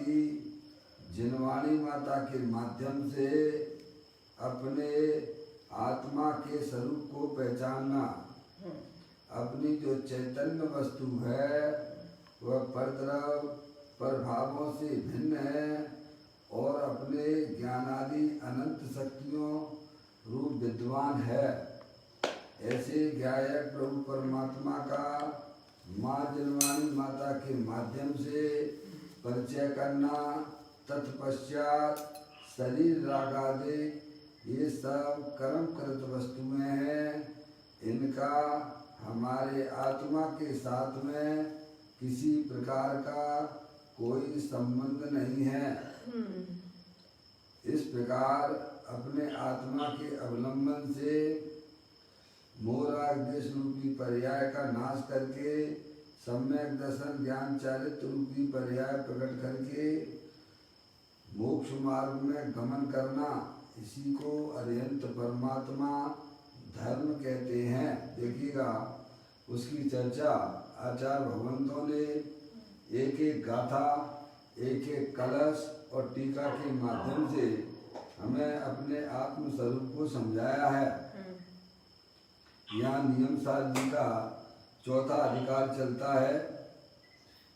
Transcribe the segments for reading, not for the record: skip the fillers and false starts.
की जिनवाणी माता के माध्यम से अपने आत्मा के स्वरूप को पहचानना। अपनी जो चैतन्य वस्तु है वह परद्रव प्रभावों से भिन्न है और अपने ज्ञानादि अनंत शक्तियों रूप विद्वान है। ऐसे ज्ञायक प्रभु परमात्मा का माँ जिनवाणी माता के माध्यम से परिचय करना, तत्पश्चात शरीर राग आदि ये सब कर्मकृत वस्तुएं हैं। इनका हमारे आत्मा के साथ में किसी प्रकार का कोई संबंध नहीं है। इस प्रकार अपने आत्मा के अवलंबन से मोहराग देश रूपी पर्याय का नाश करके सम्यक दर्शन ज्ञान चारित्र रूपी पर्याय प्रकट करके मोक्ष मार्ग में गमन करना, इसी को अरिहंत परमात्मा धर्म कहते हैं। देखिएगा उसकी चर्चा आचार्य भगवंतों ने एक एक गाथा, एक एक कलश और टीका के माध्यम से हमें अपने आत्म स्वरूप को समझाया है। यहाँ नियम सार जी का चौथा अधिकार चलता है,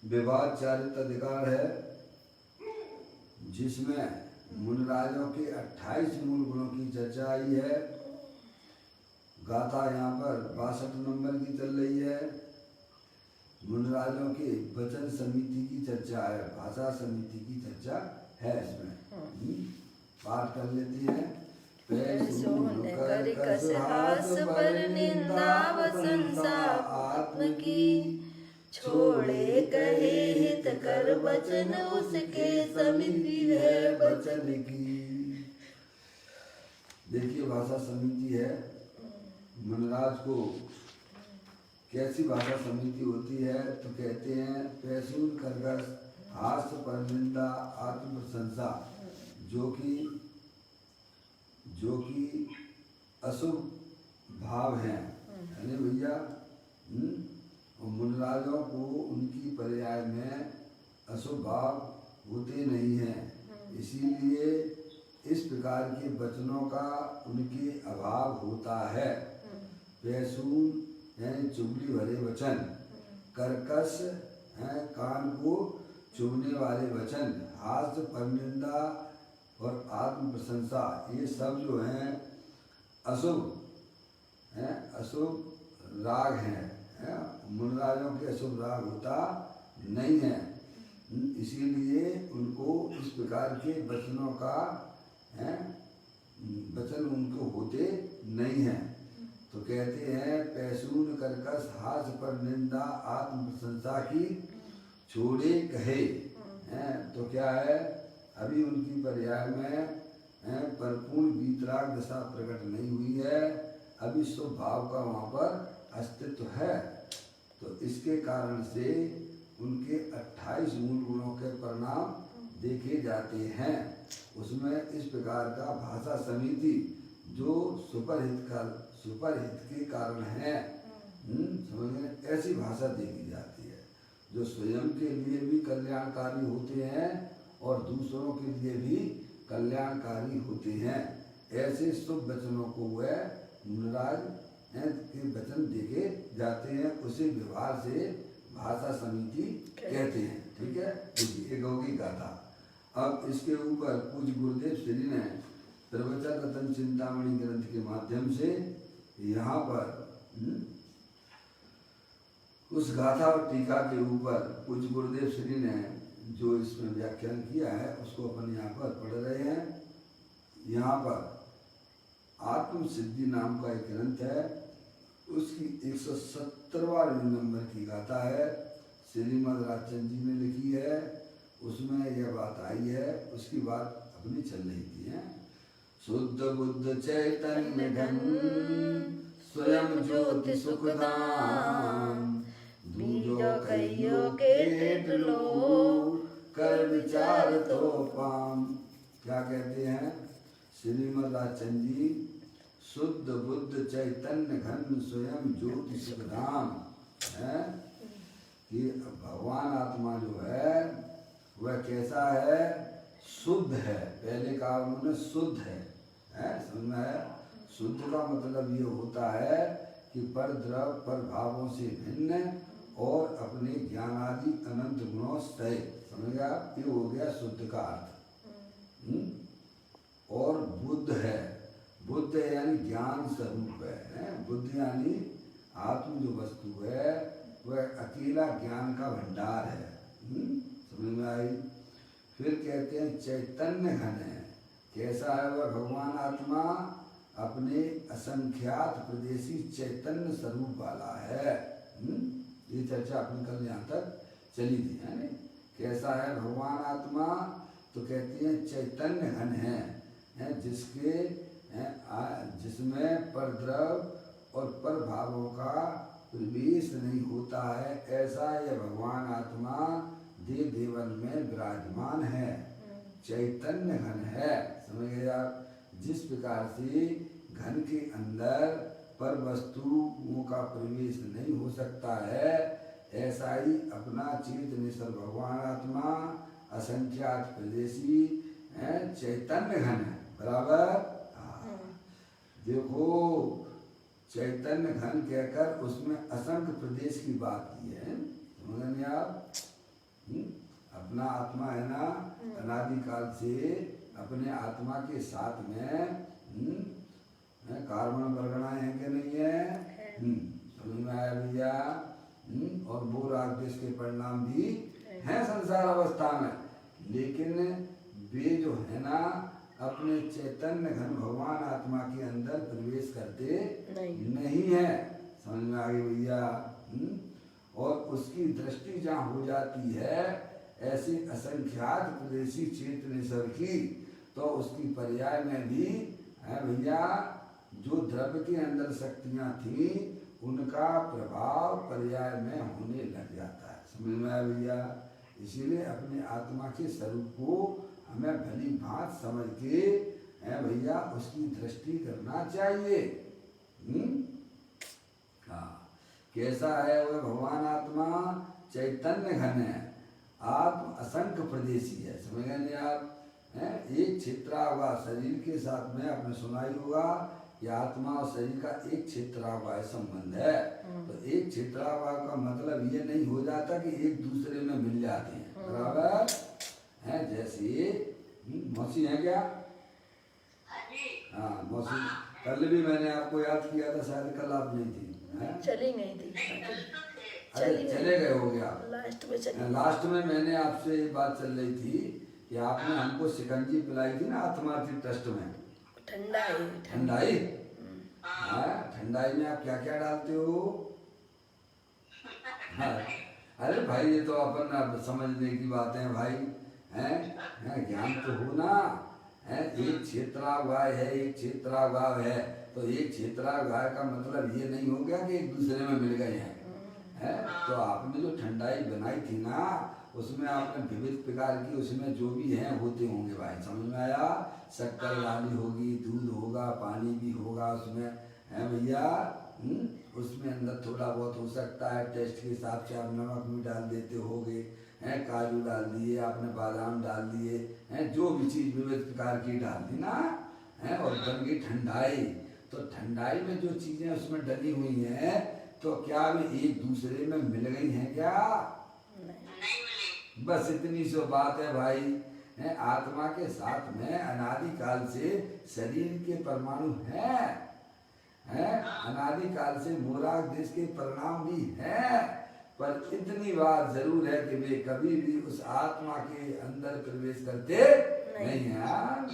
विवाद चारित अधिकार है, जिसमें मुनिराजों के 28 मूल गुणों की चर्चा आई है। गाथा यहाँ पर 62 नंबर की चल रही है। मुनिराजों के वचन समिति की चर्चा है, भाषा समिति की चर्चा है। इसमें पाठ कर लेती है। आत्म की छोड़े कहे हित कर वचन उसके समिति है वचन की। देखिए भाषा समिति है। मनराज को कैसी भाषा समिति होती है तो कहते हैं पैसूर खरगस हास्य परनिंदा आत्म प्रशंसा, जो कि अशुभ भाव हैं। यानी भैया मुनराजों को उनकी पर्याय में अशुभ भाव होते नहीं हैं, इसीलिए इस प्रकार के वचनों का उनके अभाव होता है। पैसून यानी चुगली भरे वचन, कर्कश हैं कान को चुभने वाले वचन, हास्य परनिंदा और आत्म प्रशंसा, ये सब जो हैं अशुभ हैं, अशुभ राग हैं। मुनराजों के अशुभ राग होता नहीं है, इसीलिए उनको इस प्रकार के वचनों का वचन उनको होते नहीं हैं। तो कहते हैं पैसून कर्कश हास्य पर निंदा आत्म प्रशंसा की छोड़े कहे। तो क्या है, अभी उनकी पर्याय में परिपूर्ण वीतराग दशा प्रकट नहीं हुई है, अभी शुभ भाव का वहाँ पर अस्तित्व है। तो इसके कारण से उनके 28 मूल गुणों के परिणाम देखे जाते हैं। उसमें इस प्रकार का भाषा समिति जो सुपरहित के कारण है, समझ ऐसी भाषा देखी जाती है जो स्वयं के लिए भी कल्याणकारी होते हैं और दूसरों के लिए भी कल्याणकारी होते हैं। ऐसे शुभ वचनों को वह मुनराज के वचन देखे जाते हैं, उसे व्यवहार से भाषा समिति कहते हैं। ठीक है, एक होगी गाथा। अब इसके ऊपर पूज्य गुरुदेव श्री ने प्रवचन रतन चिंतामणि ग्रंथ के माध्यम से यहाँ पर उस गाथा और टीका के ऊपर पूज्य गुरुदेव श्री ने जो इसमें व्याख्यान किया है उसको अपन यहाँ पर पढ़ रहे हैं। यहाँ पर आत्म सिद्धि नाम का एक ग्रंथ है, उसकी 170वां नंबर की गाथा है, श्रीमद राजचंद जी ने लिखी है। उसमें यह बात आई है, उसकी बात अपनी चल रही थी। शुद्ध बुद्ध चैतन्य घन स्वयं ज्योति सुखदाम, दूजो कहियो केट लो कर विचार तो पाम। क्या कहते हैं श्रीमद राजचंद जी, शुद्ध बुद्ध चैतन्य घन स्वयं ज्योति सुखधाम है कि भगवान आत्मा जो है वह कैसा है? शुद्ध है। पहले कहा उन्होंने शुद्ध है, समझ में आया? शुद्ध का मतलब ये होता है कि पर द्रव पर भावों से भिन्न और अपने ज्ञान आदि अनंत गुणों से, समझ गया? ये हो गया शुद्ध का अर्थ। और बुद्ध है। बुद्ध यानी ज्ञान स्वरूप है। बुद्ध यानी आत्म जो वस्तु है वह अकेला ज्ञान का भंडार है। समझ में आई? फिर कहते हैं चैतन्य घन है। कैसा है वह भगवान आत्मा? अपने असंख्यात प्रदेशी चैतन्य स्वरूप वाला है। ये चर्चा अपनी कल यहाँ तक चली थी, है ना? कैसा है भगवान आत्मा? तो कहते हैं चैतन्य घन है, जिसमें परद्रव और पर भावों का प्रवेश नहीं होता है। ऐसा यह भगवान आत्मा देव देवन में विराजमान है, चैतन्य घन है। समझ गए आप? जिस प्रकार से घन के अंदर पर वस्तुओं का प्रवेश नहीं हो सकता है, ऐसा ही अपना चेतनेश्वर भगवान आत्मा असंख्यात प्रदेशी चैतन्य घन है। बराबर? देखो, चैतन्य घन कहकर उसमें असंख्य प्रदेश की बात की है। समझ आप? अपना आत्मा है ना, अनादिकाल से अपने आत्मा के साथ में कार्बन वर्गणाएं हैं कि नहीं है? समझ में आया भैया? और वो राग देश के परिणाम भी हैं संसार अवस्था में, लेकिन वे जो है ना अपने चैतन्य घन भगवान आत्मा के अंदर प्रवेश करते नहीं है। समझ में आ गई भैया? और उसकी दृष्टि जहाँ हो जाती है ऐसे असंख्यात प्रदेशी चेतनेश्वर की, तो उसकी पर्याय में भी है भैया जो द्रव्य के अंदर शक्तियाँ थी उनका प्रभाव पर्याय में होने लग जाता है। समझ में आया भैया? इसीलिए अपने आत्मा के स्वरूप को हमें भली भांति समझ के है भैया उसकी दृष्टि करना चाहिए। हाँ, कैसा है वह भगवान आत्मा? चैतन्य घन है, आत्म असंख्य प्रदेशी है। समझ गए नहीं आप? एक क्षेत्रावा शरीर के साथ में आपने सुना ही होगा कि आत्मा और शरीर का एक क्षेत्रावा संबंध है। तो एक क्षेत्रावा का मतलब ये नहीं हो जाता कि एक दूसरे में मिल जाते हैं। बराबर है? जैसे मौसी है क्या? हाँ मौसी, कल भी मैंने आपको याद किया था, शायद कल आप नहीं थी। चली गई थी। अरे चले गए हो गया लास्ट में मैंने आपसे ये बात चल रही थी कि आपने हमको शिकंजी पिलाई थी ना आत्मार्थी ट्रस्ट में। ठंडाई? ठंडाई में आप क्या क्या डालते हो? हाँ, अरे भाई ये तो अपन समझने की बात है भाई, हैं? ज्ञान तो हो ना। एक क्षेत्रागाय है, एक क्षेत्रागाव है, तो एक क्षेत्रागाय का मतलब ये नहीं हो गया कि एक दूसरे में मिल गए हैं। तो आपने जो ठंडाई बनाई थी ना उसमें आपने विविध प्रकार की उसमें जो भी हैं होते होंगे भाई। समझ में आया? शक्कर डाली होगी, दूध होगा, पानी भी होगा उसमें, है भैया? उसमें अंदर थोड़ा बहुत हो सकता है टेस्ट के हिसाब से आप नमक भी डाल देते होगे, हैं? काजू डाल दिए आपने, बादाम डाल दिए, हैं? जो भी चीज़ विविध प्रकार की डाल दी ना, है? और बन गई ठंडाई। तो ठंडाई में जो चीज़ें उसमें डली हुई हैं तो क्या वे एक दूसरे में मिल गई हैं क्या? नहीं। बस इतनी सी बात है भाई। है? आत्मा के साथ में अनादिकाल से शरीर के परमाणु हैं, अनादिकाल से मोराग देश के परिणाम भी हैं, पर इतनी बात जरूर है कि वे कभी भी उस आत्मा के अंदर प्रवेश करते नहीं हैं।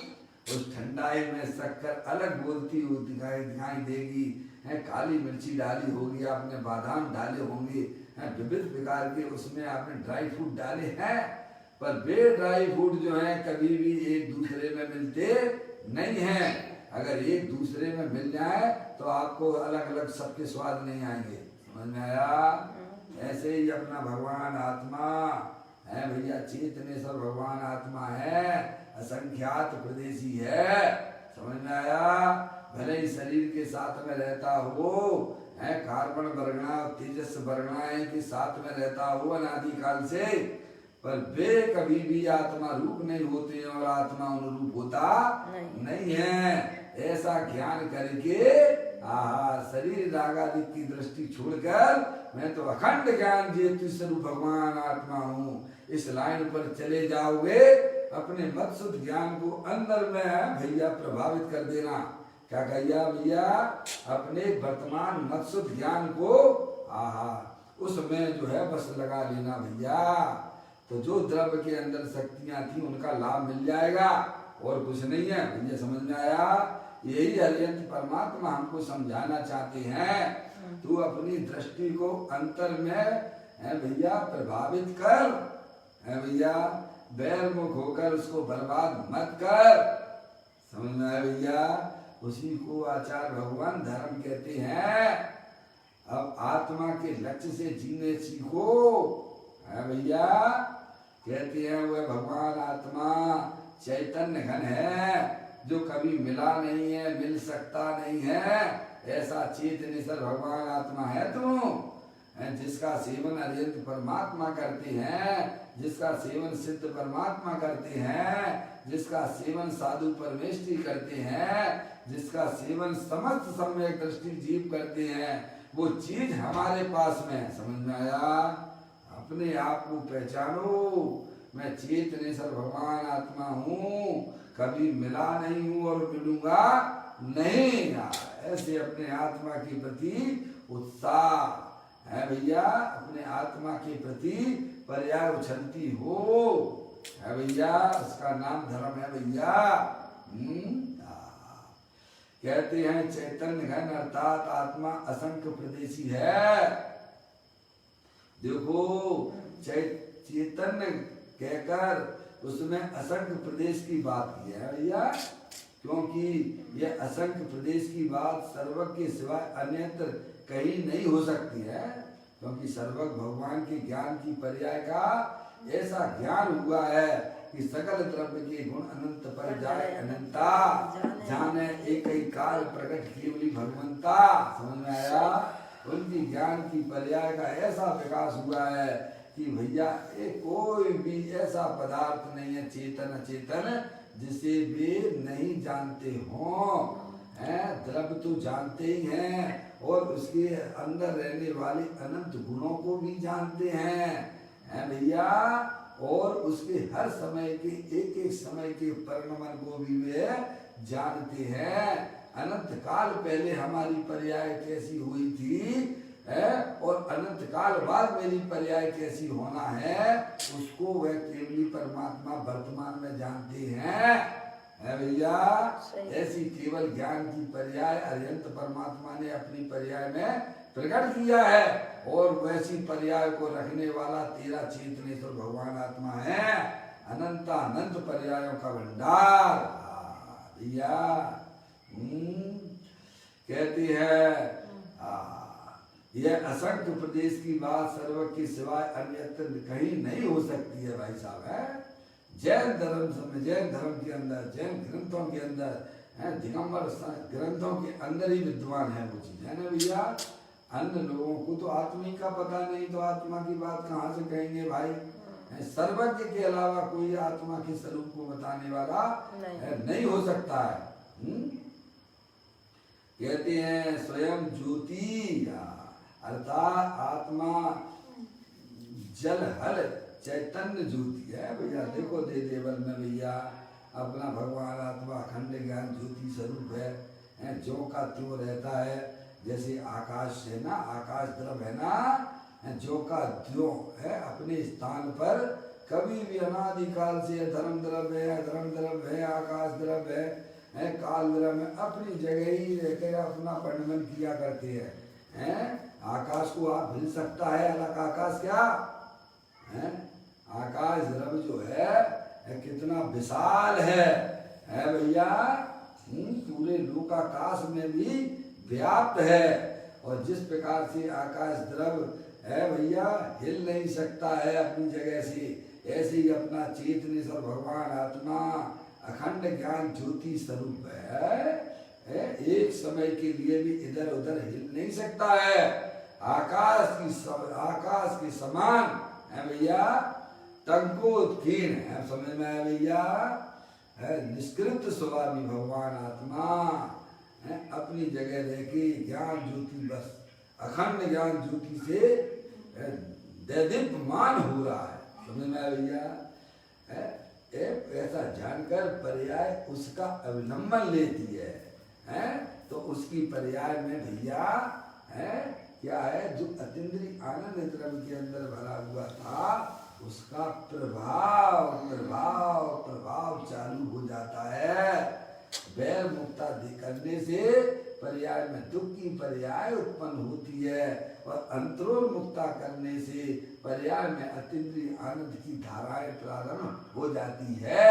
उस ठंडाई में शक्कर अलग बोलती हुई दिखाई देगी, है? काली मिर्ची डाली होगी आपने, बादाम डाले होंगे, विविध प्रकार के उसमें आपने ड्राई फ्रूट डाले हैं, पर वे ड्राई फ्रूट जो हैं कभी भी एक दूसरे में मिलते नहीं हैं। अगर एक दूसरे में मिल जाए तो आपको अलग अलग सबके स्वाद नहीं आएंगे। समझ में आया? ऐसे ही अपना भगवान आत्मा है भैया, चेतनेश्वर भगवान आत्मा है, असंख्यात प्रदेशी है। समझ में आया? भले ही शरीर के साथ में रहता हो, है? कार्बन वर्गणा और तेजस वर्गणाएं के साथ में रहता हो अनादिकाल से, पर वे कभी भी आत्मा रूप नहीं होते और आत्मा अनुरूप होता नहीं है। ऐसा ज्ञान करके शरीर रागादि की दृष्टि छोड़कर मैं तो अखंड ज्ञान ज्योति स्वरूप भगवान आत्मा हूँ, इस लाइन पर चले जाओगे, अपने मत शुद्ध ज्ञान को अंदर में भैया प्रभावित कर देना। क्या कहिया भैया? अपने वर्तमान मत शुद्ध ज्ञान को उसमें जो है बस लगा लेना भैया, तो जो द्रव्य के अंदर शक्तियां थी उनका लाभ मिल जाएगा, और कुछ नहीं है भैया। समझ में आया? यही अरिहंत परमात्मा हमको समझाना चाहते हैं। तू अपनी दृष्टि को अंतर में है भैया प्रभावित कर, है भैया, बैरमुख होकर उसको बर्बाद मत कर। समझ में आया भैया? उसी को आचार्य भगवान धर्म कहते हैं। अब आत्मा के लक्ष्य से जीने सीखो, है भैया। कहते हैं वह भगवान आत्मा चैतन्य घन है, जो कभी मिला नहीं है, मिल सकता नहीं है, ऐसा चेतनेश्वर भगवान आत्मा है तुम, जिसका सेवन अरिहंत परमात्मा करते हैं, जिसका सेवन सिद्ध परमात्मा करते हैं, जिसका सेवन साधु परमेष्ठी करते हैं, जिसका सेवन समस्त सम्यक दृष्टि जीव करते हैं, वो चीज हमारे पास में है। समझ में आया? अपने आप को पहचानो, मैं चेतनेश्वर भगवान आत्मा हूँ, कभी मिला नहीं हूँ और मिलूंगा नहीं। ऐसे अपने आत्मा के प्रति उत्साह है भैया, अपने आत्मा के प्रति पर्याय उछलती हो, है भैया, उसका नाम धर्म है भैया। कहते हैं चैतन्य घन अर्थात आत्मा असंख्य प्रदेशी है। देखो चैतन्य कहकर उसमें असंख्य प्रदेश की बात की है भैया, क्योंकि यह असंख्य प्रदेश की बात सर्वज्ञ के सिवाय अन्यत्र कहीं नहीं हो सकती है, क्योंकि सर्वज्ञ भगवान के ज्ञान की पर्याय का ऐसा ज्ञान हुआ है कि सकल द्रव्य के गुण अनंत पर जाए अनंता, जाने एक ही काल प्रकट केवली भगवंता। समझ में आया? उनकी ज्ञान की पर्याय का ऐसा विकास हुआ है कि भैया कोई भी ऐसा पदार्थ नहीं है चेतन अचेतन जिसे वे नहीं जानते हों। द्रव्य तो जानते ही हैं और उसके अंदर रहने वाले अनंत गुणों को भी जानते हैं भैया, और उसके हर समय के एक एक समय के परिणमन को भी वे जानते हैं। अनंत काल पहले हमारी पर्याय कैसी हुई थी और अनंत काल बाद मेरी पर्याय कैसी होना है, उसको वह केवली परमात्मा वर्तमान में जानते हैं भैया। ऐसी केवल ज्ञान की पर्याय अरिहंत परमात्मा ने अपनी पर्याय में प्रकट किया है, और वैसी पर्याय को रखने वाला तेरा चेतनेश्वर भगवान आत्मा है। अनंत अनंत पर्यायों का भंडार भैया। कहती है यह असंख्य प्रदेश की बात सर्वज्ञ के सिवाय अन्यत्र कहीं नहीं हो सकती है भाई साहब। है जैन धर्म, जैन धर्म के अंदर, जैन ग्रंथों के अंदर, दिगंबर ग्रंथों के अंदर ही विद्वान है वो चीज, है ना भैया। अन्य लोगों को तो आत्मा का पता नहीं, तो आत्मा की बात कहाँ से कहेंगे भाई। सर्वज्ञ के अलावा कोई आत्मा के स्वरूप को बताने वाला नहीं हो सकता है। कहते हैं स्वयं ज्योति अर्थात आत्मा जल हल चैतन्य ज्योति है भैया। देखो दे देवल में भैया अपना भगवान आत्मा अखंड ज्ञान ज्योति स्वरूप है, जो का त्यों रहता है। जैसे आकाश है ना, आकाश द्रव है ना, जो का त्यों है अपने स्थान पर, कभी भी अनादिकाल से धर्म द्रव है, धर्म द्रव है, आकाश द्रव है, काल द्रव में अपनी जगह ही रहकर अपना परिणमन किया करते हैं। आकाश को आप हिल सकता है, अलग आकाश क्या है? आकाश द्रव जो है कितना विशाल है भैया, पूरे लोकाकाश में भी व्याप्त है। और जिस प्रकार से आकाश द्रव है भैया हिल नहीं सकता है अपनी जगह से, ऐसे ही अपना चेतनेश्वर भगवान आत्मा अखंड ज्ञान ज्योति स्वरूप है, एक समय के लिए भी इधर उधर हिल नहीं सकता है। आकाश के समान है भैया, टंकोत्कीर्ण है। समझ में आया भैया? है निष्कृत स्वभावी भगवान आत्मा है, अपनी जगह रह के ज्ञान ज्योति बस अखंड ज्ञान ज्योति से दैदीप्यमान हो रहा है। समझ में आया भैया? ऐसा जानकर पर्याय उसका अवलंबन लेती है तो उसकी पर्याय में भैया है क्या है, जो अतीन्द्रिय आनंद द्रव्य के अंदर भरा हुआ था उसका प्रभाव प्रभाव प्रभाव चालू हो जाता है। वैर मुक्ता करने से पर्याय में दुख की पर्याय उत्पन्न होती है और अंतरोल मुक्ता करने से पर्याय में अतीन्द्रिय आनंद की धाराएं प्रारंभ हो जाती है।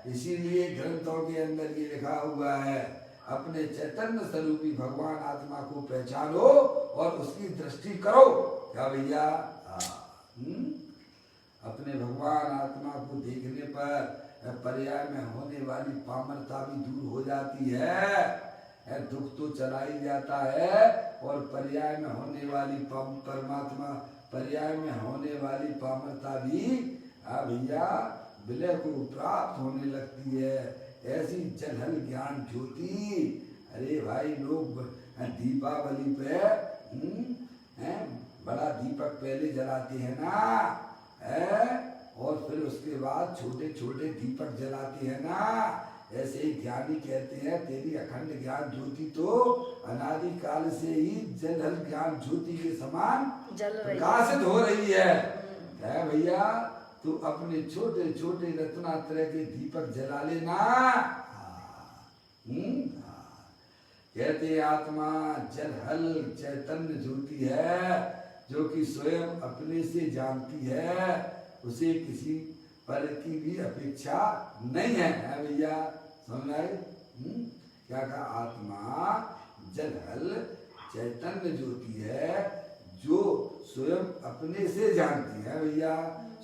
इसीलिए ग्रंथों के अंदर ये लिखा हुआ है, अपने चैतन्य स्वरूपी भगवान आत्मा को पहचानो और उसकी दृष्टि करो। क्या भैया? अपने भगवान आत्मा को देखने पर पर्याय में होने वाली पामरता भी दूर हो जाती है। दुख तो चला ही जाता है और पर्याय में होने वाली परमात्मा पर्याय में होने वाली पामरता भी भैया विलय को प्राप्त होने लगती है। ऐसी जलहल ज्ञान ज्योति। अरे भाई लोग दीपावली पे बड़ा दीपक पहले जलाते हैं ना और फिर उसके बाद छोटे छोटे दीपक जलाते हैं ना। ऐसे ही ज्ञानी कहते हैं तेरी अखंड ज्ञान ज्योति तो अनादि काल से ही जलहल ज्ञान ज्योति के समान प्रकाशित हो रही है भैया। तू अपने छोटे छोटे रत्नात्रय के दीपक जला लेना। कहते आत्मा जलहल चैतन्य ज्योति है जो कि स्वयं अपने से जानती है, उसे किसी पर की भी अपेक्षा नहीं है भैया। समझ आए? क्या कहा? आत्मा जलहल चैतन्य ज्योति है जो स्वयं अपने से जानती है भैया।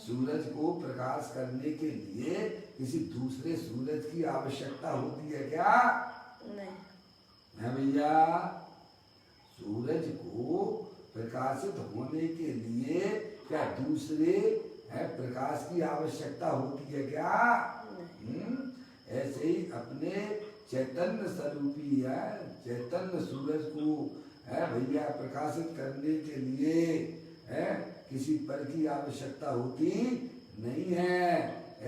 सूरज को प्रकाश करने के लिए किसी दूसरे सूरज की आवश्यकता होती है क्या? नहीं है भैया। सूरज को प्रकाशित होने के लिए क्या दूसरे प्रकाश की आवश्यकता होती है क्या? ऐसे ही अपने चैतन्य स्वरूपी है चैतन्य सूरज को भैया प्रकाशित करने के लिए किसी पर की आवश्यकता होती नहीं है।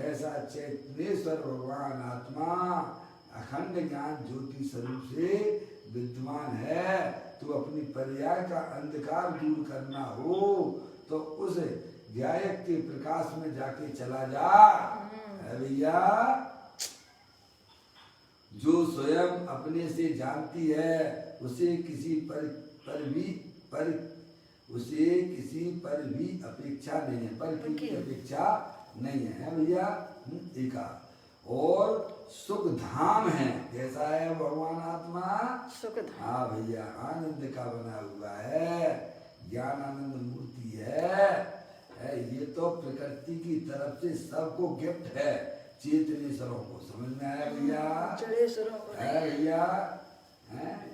ऐसा चैतन्येश्वर भगवान आत्मा अखंड ज्ञान ज्योति स्वरूप से विद्यमान है। तो अपनी पर्याय का अंधकार दूर करना हो तो उस ज्ञायक के प्रकाश में जाके चला जा भैया। जो स्वयं अपने से जानती है उसे किसी पर भी अपेक्षा नहीं है, पर की अपेक्षा नहीं है भैया। एक और सुख धाम है। कैसा है भगवान आत्मा? सुख धाम। हाँ भैया, आनंद का बना हुआ है, ज्ञान आनंद मूर्ति है। ये तो प्रकृति की तरफ से सबको गिफ्ट है, चेतनेश्वरों को। समझ में आया भैया? भैया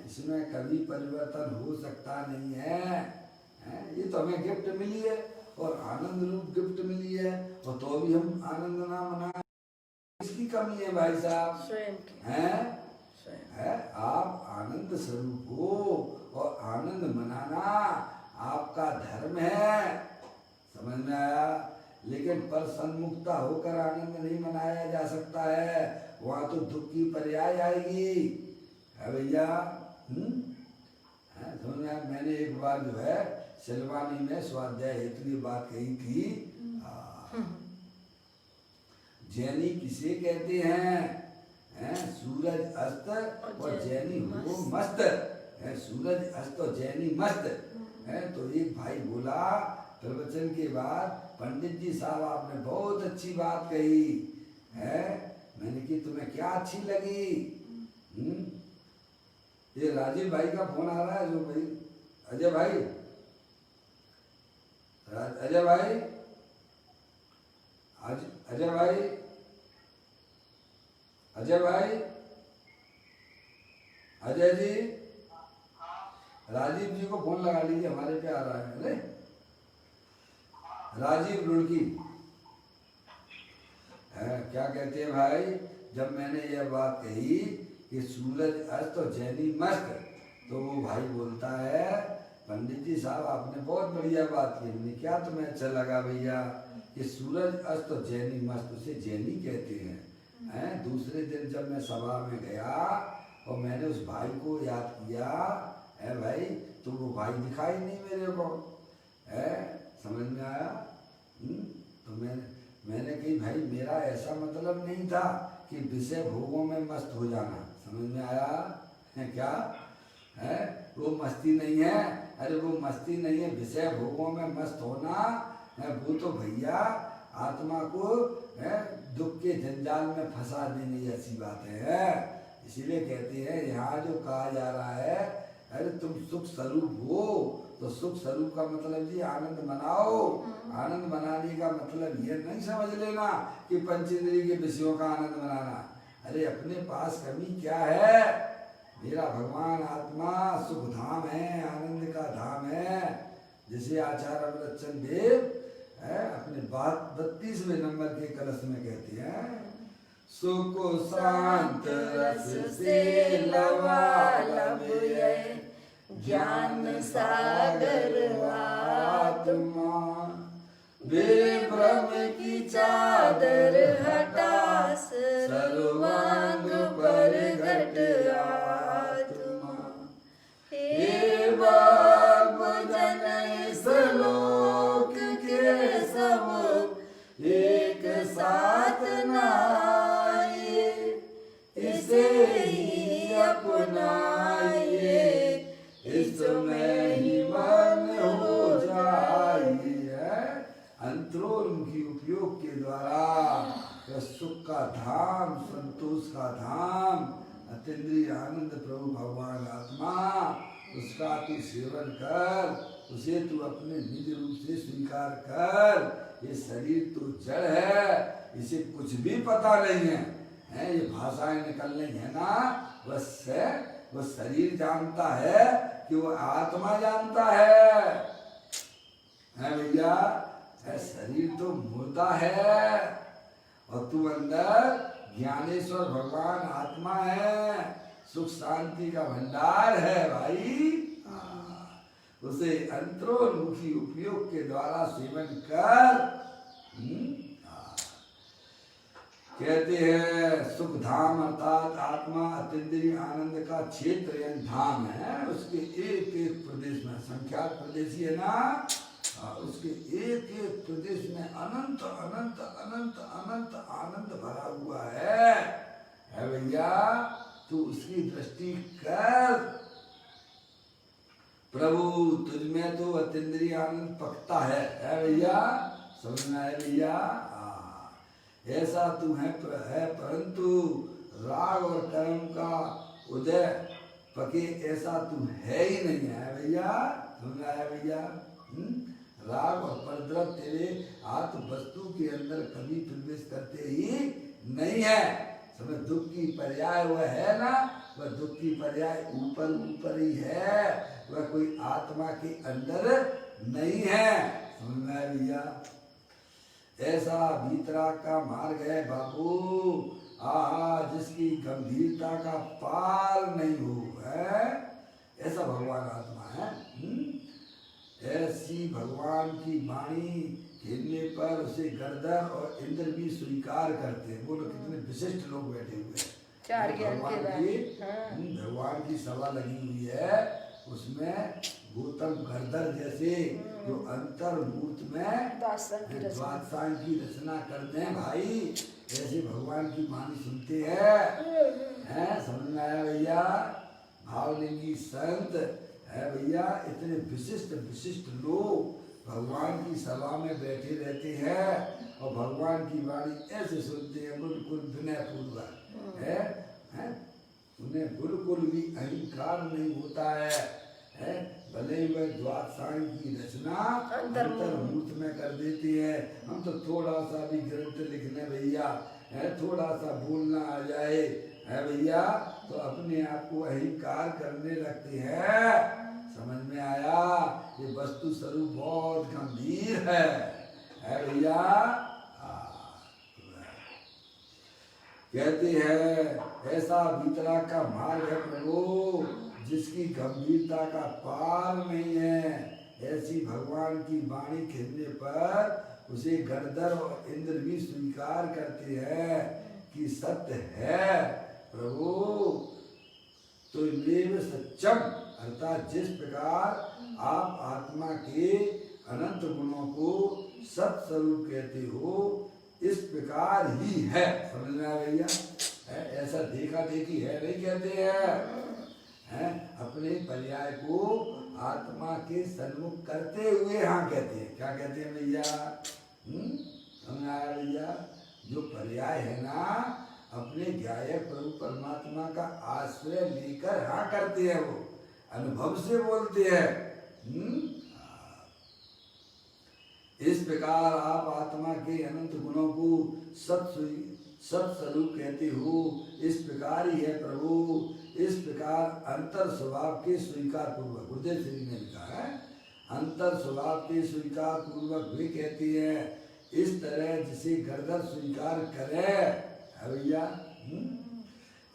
इसमें कभी परिवर्तन हो सकता नहीं है। ये तो हमें गिफ्ट मिली है और आनंद रूप गिफ्ट मिली है, और तो भी हम आनंद ना मना, इसकी कमी है भाई साहब? स्वयं है। आप आनंद स्वरूप हो और आनंद मनाना आपका धर्म है। समझ में आया? लेकिन पर सन्मुक्ता होकर आनंद नहीं मनाया जा सकता है, वहां तो दुख की पर्याय आएगी है भैया। समझ में आया? मैंने एक बार जो है सिलवानी में स्वाध्याय हेतु ये बात कही थी, जैनी किसे कहते हैं? सूरज अस्त और जैनी हो मस्त। सूरज अस्त और जैनी मस्त है। तो एक भाई बोला प्रवचन के बाद, पंडित जी साहब आपने बहुत अच्छी बात कही है। मैंने की तुम्हें क्या अच्छी लगी? ये राजीव भाई का फोन आ रहा है। जो भाई अजय भाई, अजय भाई, अजय भाई, अजय भाई, अजय जी, राजीव जी को फोन लगा लीजिए, हमारे पे आ रहा है। अरे राजीव रुड़की, है क्या कहते हैं भाई, जब मैंने यह बात कही कि सूरज अस्त और जैनी मस्त, तो वो भाई बोलता है पंडित जी साहब आपने बहुत बढ़िया बात की। हमने क्या तुम्हें अच्छा लगा भैया कि सूरज अस्त और जैनी मस्त, उसे जैनी कहते हैं। दूसरे दिन जब मैं सभा में गया और मैंने उस भाई को याद किया, है भाई, तो वो भाई दिखाई नहीं मेरे को, है समझ में आया। तो मैंने कही भाई मेरा ऐसा मतलब नहीं था कि विषय भोगों में मस्त हो जाना, समझ में आया है क्या है, वो मस्ती नहीं है। अरे वो मस्ती नहीं है, विषय भोगों में मस्त होना है, वो तो भैया आत्मा को है दुख के जंजाल में फंसा देने जैसी बात है। इसीलिए कहते हैं यहाँ जो कहा जा रहा है, अरे तुम सुख स्वरूप हो, तो सुख स्वरूप का मतलब जी आनंद मनाओ। आनंद मनाने का मतलब ये नहीं समझ लेना कि पंचेंद्रिय के विषयों का आनंद मनाना। अरे अपने पास कमी क्या है, मेरा भगवान आत्मा सुख धाम है, आनंद का धाम है। जैसे आचार्य अमृतचंद देव अपने 32वें नंबर के कलश में कहते हैं, सुख शांत रस से लबालब ज्ञान सागर आत्मा, बेभ्रम की चादर हटा सर्वांग प्रगट आत्मा। हे बाबा जन इस लोक के सब एक साथ नाए, इसे ही अपनाइए, इसमें ही मन हो जाइए। अंतरोन्मुखी उपयोग के द्वारा सुख का धाम, संतोष का धाम, अतीन्द्रिय आनंद प्रभु भगवान आत्मा, उसका तू सेवन कर, उसे तू अपने निज रूप से स्वीकार कर। ये शरीर तो जड़ है, इसे कुछ भी पता नहीं है, ये भाषाएं निकल रही है ना, बस है वो शरीर जानता है कि वो आत्मा जानता है भैया। शरीर तो मुर्दा है और तू अंदर ज्ञानेश्वर भगवान आत्मा है, सुख शांति का भंडार है भाई। उसे अंतरोन्मुखी उपयोग के द्वारा सेवन कर। कहते हैं सुख धाम अर्थात आत्मा अतीन्द्रिय आनंद का क्षेत्र यानी धाम है, उसके एक एक प्रदेश में, संख्यात प्रदेश है ना, उसके एक एक प्रदेश में अनंत अनंत अनंत अनंत आनंद भरा हुआ है भैया। तू उसकी दृष्टि कर, प्रभु तुझमें तो अतीन्द्रिय आनंद पकता है भैया, समझ में आया भैया। ऐसा तू है परंतु राग और कर्म का उदय पके ऐसा तू है ही नहीं है भैया, समझ में आया भैया। राग और परद्रव तेरे आत्म वस्तु के अंदर कभी प्रवेश करते ही नहीं है। समझ, दुख की पर्याय वह है ना, वह दुख की पर्याय ऊपर ऊपर ही है, वह कोई आत्मा के अंदर नहीं है, समझ में आया भैया। ऐसा भीतरा का मार्ग है बाबू, जिसकी गंभीरता का पार नहीं हो है, ऐसा भगवान आत्मा है। ऐसी भगवान की वाणी खेलने पर उसे गर्दन और इंद्र भी स्वीकार करते हैं। बोलो कितने विशिष्ट लोग बैठे हुए हैं, चार ज्ञान के भगवान की सभा लगी हुई है, उसमें गौतम गर्दर जैसे जो अंतर मूर्त में द्वादशांग की रचना करते हैं भाई, ऐसे भगवान की वाणी सुनते हैं, समझ में आया भैया। भावलिंगी संत है भैया, इतने विशिष्ट विशिष्ट लोग भगवान की सभा में बैठे रहते हैं और भगवान की वाणी ऐसे सुनते हैं, बिल्कुल विनय पूर्वक है, उन्हें बिल्कुल भी अहंकार नहीं होता है, भले ही वह द्वादशांग की रचना अंतर्मूर्त में कर देती है। हम तो थोड़ा सा भी ग्रंथ लिखने भैया थोड़ा सा बोलना आ जाए है भैया, तो अपने आप को अहंकार करने लगते हैं, समझ में आया। ये वस्तु स्वरूप बहुत गंभीर है भैया। कहते हैं ऐसा भीतरा का मार्ग है प्रभु जिसकी गंभीरता का पार नहीं है। ऐसी भगवान की वाणी कहने पर उसे गणधर और इंद्र भी स्वीकार करते हैं कि सत्य है प्रभु। तो ये सच्चम अर्थात जिस प्रकार आप आत्मा के अनंत गुणों को सत स्वरूप कहते हो इस प्रकार ही है। समझ में आ भैया? ऐसा देखा देखी है नहीं कहते हैं, अपने पर्याय को आत्मा के सन्मुख करते हुए हाँ कहते हैं। क्या कहते हैं भैया? समझ में आया भैया? जो पर्याय है ना अपने ज्ञायक प्रभु परमात्मा का आश्रय लेकर हाँ करते हैं, वो अनुभव से बोलते हैं। इस प्रकार आप आत्मा के अनंत गुणों को सत स्वरूप कहते हो इस प्रकार ही है प्रभु। इस प्रकार अंतर स्वभाव के स्वीकार पूर्वक गुरुदेव श्री ने लिखा है, अंतर स्वभाव के स्वीकार पूर्वक वे कहते हैं इस तरह जिसे गणधर स्वीकार करे भैया।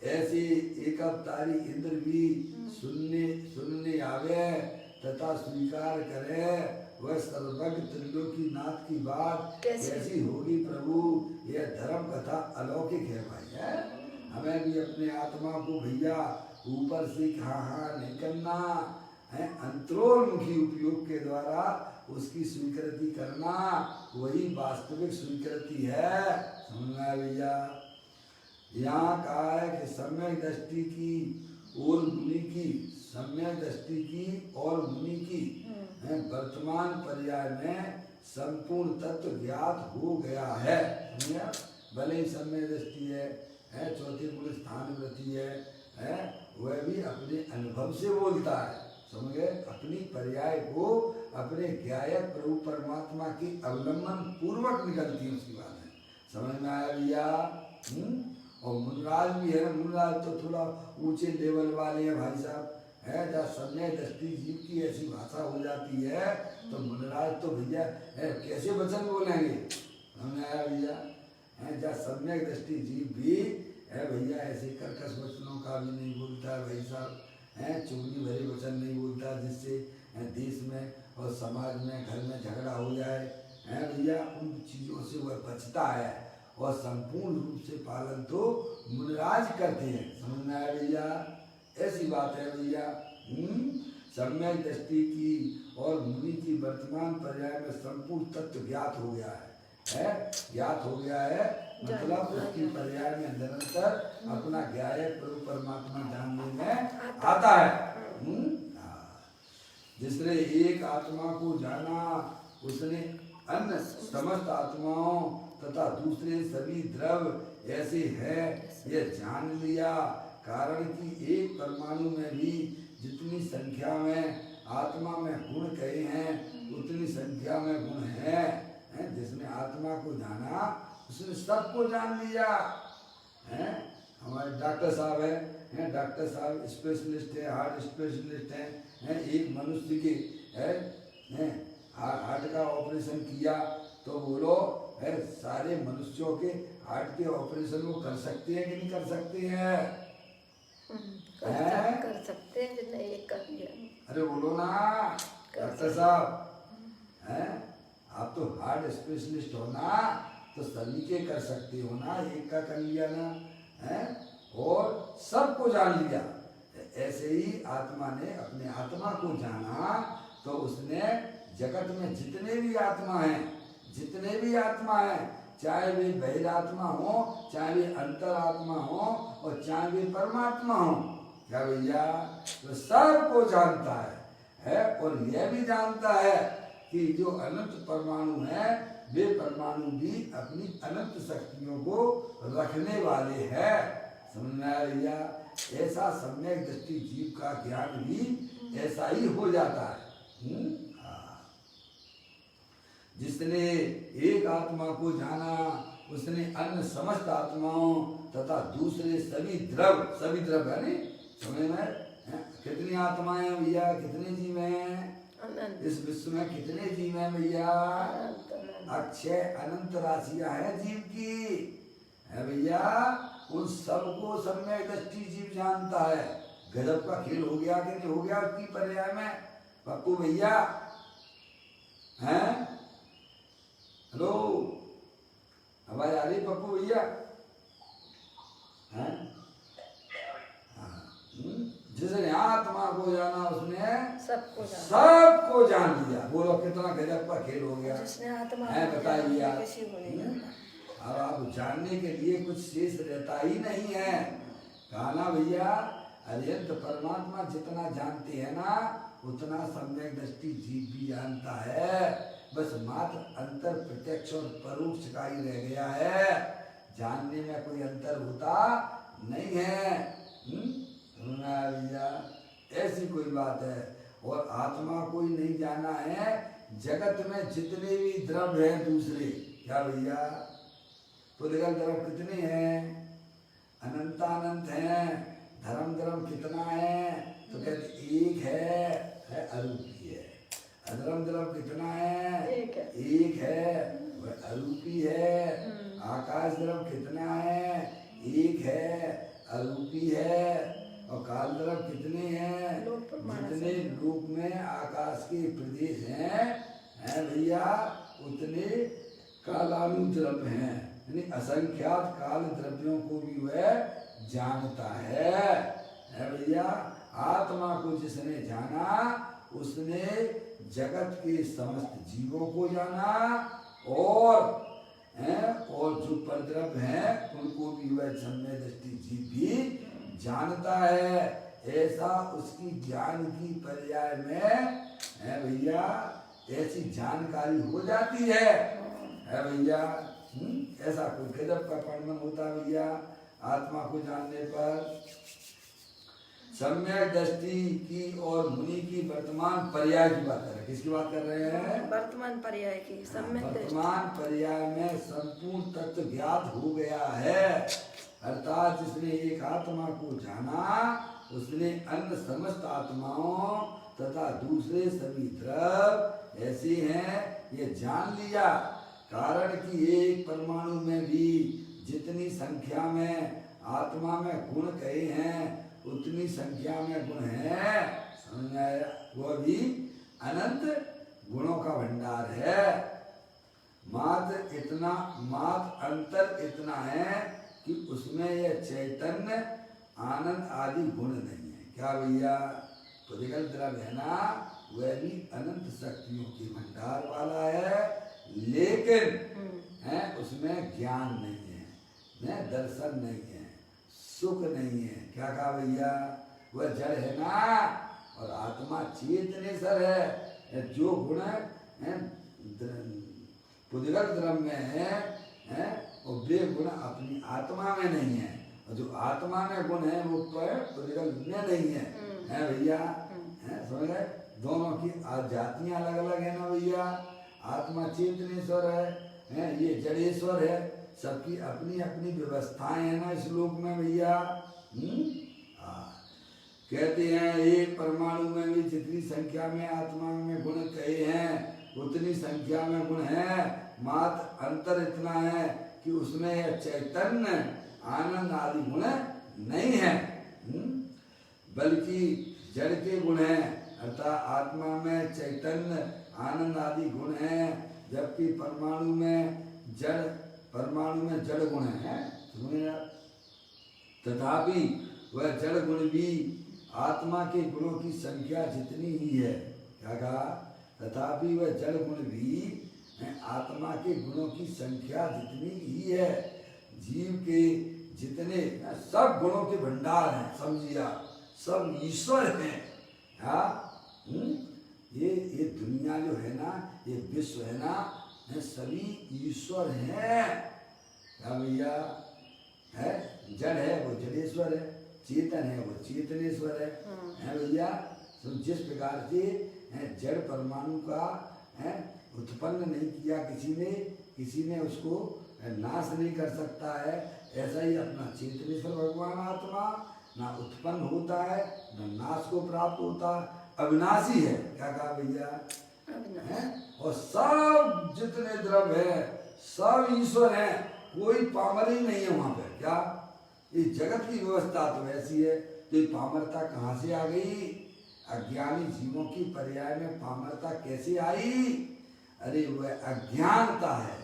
ऐसे एक अवतारी इंद्र भी सुनने आवे तथा स्वीकार करे वह सर्वज्ञ त्रिलोकी नाथ की बात कैसी होगी प्रभु। यह धर्म कथा अलौकिक है भाई है। हमें भी अपने आत्मा को भैया ऊपर से हाँ नहीं करना है, अंतरोन्मुखी उपयोग के द्वारा उसकी स्वीकृति करना वही वास्तविक स्वीकृति है। समझ में आया भैया? यहाँ कहा है कि सम्यक दृष्टि की और मुनि की, सम्यक दृष्टि की और मुनि की वर्तमान पर्याय में संपूर्ण तत्व ज्ञात हो गया है। भले ही सम्यक दृष्टि है चौथे गुण स्थान वृत्ति है वह भी अपने अनुभव से बोलता है। समझे? अपनी पर्याय को अपने ज्ञायक प्रभु परमात्मा की अवलंबन पूर्वक निकलती है, उसकी बात है। समझ में आया भैया? और मुनराज भी है। मुनराज तो थोड़ा ऊंचे लेवल वाले हैं भाई साहब है। जब सम्यक दृष्टि जीव की ऐसी भाषा हो जाती है तो मुनराज तो भैया कैसे वचन बोलेंगे? हमने आया भैया है। जब सम्यक दृष्टि जीव भी है भैया ऐसे कर्कश वचनों का भी नहीं बोलता है भाई साहब है, चुगली भरे वचन नहीं बोलता जिससे देश में और समाज में घर में झगड़ा हो जाए है भैया। उन चीज़ों से वह बचता है और संपूर्ण रूप से पालन तो मुनराज करते हैं। समझ में आया भैया? ऐसी बात है भैया। सम्यक दृष्टि की और मुनि की वर्तमान पर्याय में संपूर्ण तत्व ज्ञात हो गया है ज्ञात हो गया है मतलब उसकी पर्याय में निरंतर अपना ज्ञायक प्रभु परमात्मा जानने में आता है। जिसने एक आत्मा को जाना उसने अन्य समस्त आत्माओं तथा दूसरे सभी द्रव्य ऐसे है यह जान लिया। कारण कि एक परमाणु में भी जितनी संख्या में आत्मा में गुण कहे हैं उतनी संख्या में गुण हैं। जिसने आत्मा को जाना उसने सबको जान लिया है। हमारे डॉक्टर साहब हैं डॉक्टर साहब स्पेशलिस्ट है, हार्ट स्पेशलिस्ट हैं। एक मनुष्य के है हार्ट का ऑपरेशन किया तो बोलो है सारे मनुष्यों के हार्ट के ऑपरेशन वो कर सकते हैं कि नहीं कर सकते हैं? कर सकते हैं जितना एक कर लिया। अरे बोलो ना डॉक्टर साहब हैं, आप तो हार्ट स्पेशलिस्ट हो ना तो सभी के कर सकते हो ना, एक का कर लिया ना है और सबको जान लिया। ऐसे ही आत्मा ने अपने आत्मा को जाना तो उसने जगत में जितने भी आत्मा हैं चाहे वे बहिरात्मा हो चाहे वे अंतरात्मा हो और चाहे वे परमात्मा हो क्या भैया तो सबको जानता है और यह भी जानता है कि जो अनंत परमाणु है वे परमाणु भी अपनी अनंत शक्तियों को रखने वाले हैं। समझ में आया भैया? ऐसा सम्यक दृष्टि जीव का ज्ञान भी ऐसा ही हो जाता है। जिसने एक आत्मा को जाना उसने अन्य समस्त आत्माओं तथा दूसरे सभी द्रव्य है नहीं समझ में कितनी आत्माएं भैया, कितने जीव हैं इस विश्व में, कितने जीव हैं भैया? अक्षय अनंत राशियां हैं जीव की है भैया। उन सबको सम्यक दृष्टि जीव जानता है। गजब का खेल हो गया कि नहीं हो गया उसकी पर्याय में पप्पू भैया हैं? हेलो, आवाज आ रही पप्पू भैया हैं? जिसने आत्मा को जाना उसने सबको जान लिया। बोलो कितना गजब का खेल हो गया है, बताइए आप। अब आप जानने के लिए कुछ शेष रहता ही नहीं है। कहना भैया अत्यंत परमात्मा जितना जानते हैं ना उतना सम्यक दृष्टि जीव भी जानता है। बस मात्र अंतर प्रत्यक्ष और परोक्ष का ही रह गया है। जानने में कोई अंतर होता नहीं है। भैया ऐसी कोई बात है। और आत्मा कोई नहीं जाना है। जगत में जितने भी द्रव्य हैं दूसरे, क्या भैया पुद्गल द्रव्य कितने हैं? अनंतानंत हैं। धर्म द्रव्य कितना है? तो कहते एक है अरूपी है। अधर्म द्रव्य कितना है? एक है वह अरूपी है। आकाश द्रव्य कितना है? एक है अरूपी है। और काल द्रव्य कितने हैं? जितने लोक में आकाश के प्रदेश हैं भैया उतने कालानुद्रव्य हैं। यानी असंख्यात काल द्रव्यों को भी वह जानता है भैया। आत्मा को जिसने जाना उसने जगत के समस्त जीवों को जाना और जो परद्रव्य हैं उनको भी वह सम्यक दृष्टि जीव भी जानता है। ऐसा उसकी ज्ञान की पर्याय में भैया ऐसी जानकारी हो जाती है भैया। ऐसा कोई गजब का परिणाम होता भैया आत्मा को जानने पर। सम्यक दृष्टि की और मुनि की वर्तमान पर्याय की बात कर रहे हैं। किसकी बात कर रहे हैं? वर्तमान पर्याय की। सम्यक वर्तमान पर्याय में संपूर्ण तत्व ज्ञात हो गया है। अर्थात जिसने एक आत्मा को जाना उसने अन्य समस्त आत्माओं तथा दूसरे सभी द्रव्य ऐसे हैं ये जान लिया। कारण कि एक परमाणु में भी जितनी संख्या में आत्मा में गुण कहे हैं उतनी संख्या में गुण है। समझ में आया? वह भी अनंत गुणों का भंडार है। मात्र अंतर इतना है कि उसमें यह चैतन्य आनंद आदि गुण नहीं है। क्या भैया? पुद्गल द्रव्य है ना वह भी अनंत शक्तियों के भंडार वाला है लेकिन उसमें ज्ञान नहीं है, दर्शन नहीं है, सुख नहीं है। क्या कहा भैया? वह जड़ है ना और आत्मा चेतनेश्वर है। जो गुण पुद्गल द्रव्य में है और वे गुण अपनी आत्मा में नहीं है। और जो आत्मा में गुण है वो पुद्गल में नहीं है भैया। समझ गए? दोनों की जातियां अलग अलग है ना भैया। आत्मा चेतनेश्वर है, ये जड़ेश्वर है। सबकी अपनी अपनी व्यवस्थाएं है ना इस लोक में भैया। कहते हैं एक परमाणु में भी जितनी संख्या में आत्मा में गुण कहे हैं उतनी संख्या में गुण है। मात्र अंतर इतना है कि उसमें चैतन्य आनंद आदि गुण नहीं है बल्कि जड़ के गुण हैं। अर्थात आत्मा में चैतन्य आनंद आदि गुण हैं जबकि परमाणु में जड़ गुण है। तथापि वह जड़ गुण भी आत्मा के गुणों की संख्या जितनी ही है। क्या कहा? तथापि वह जड़ गुण भी आत्मा के गुणों की संख्या जितनी ही है। जीव के जितने सब गुणों के भंडार हैं, समझिया सब ईश्वर हैं। ये दुनिया जो है ना ये विश्व है ना सभी ईश्वर हैं। क्या भैया? है जड़ है वो जड़ेश्वर है, चेतन है वो चेतनेश्वर है भैया। तो जिस प्रकार से जड़ परमाणु का उत्पन्न नहीं किया किसी ने उसको नाश नहीं कर सकता है। ऐसा ही अपना चेतनेश्वर भगवान आत्मा ना उत्पन्न होता है न नाश को प्राप्त होता, अविनाशी है। क्या कहा भैया? और सब जितने द्रव्य है सब ईश्वर हैं, कोई पामर ही नहीं है वहां पे। क्या ये जगत की व्यवस्था तो ऐसी है। तो ये पामरता कहाँ से आ गई? अज्ञानी जीवों की पर्याय में पामरता कैसे आई? अरे वह अज्ञानता है,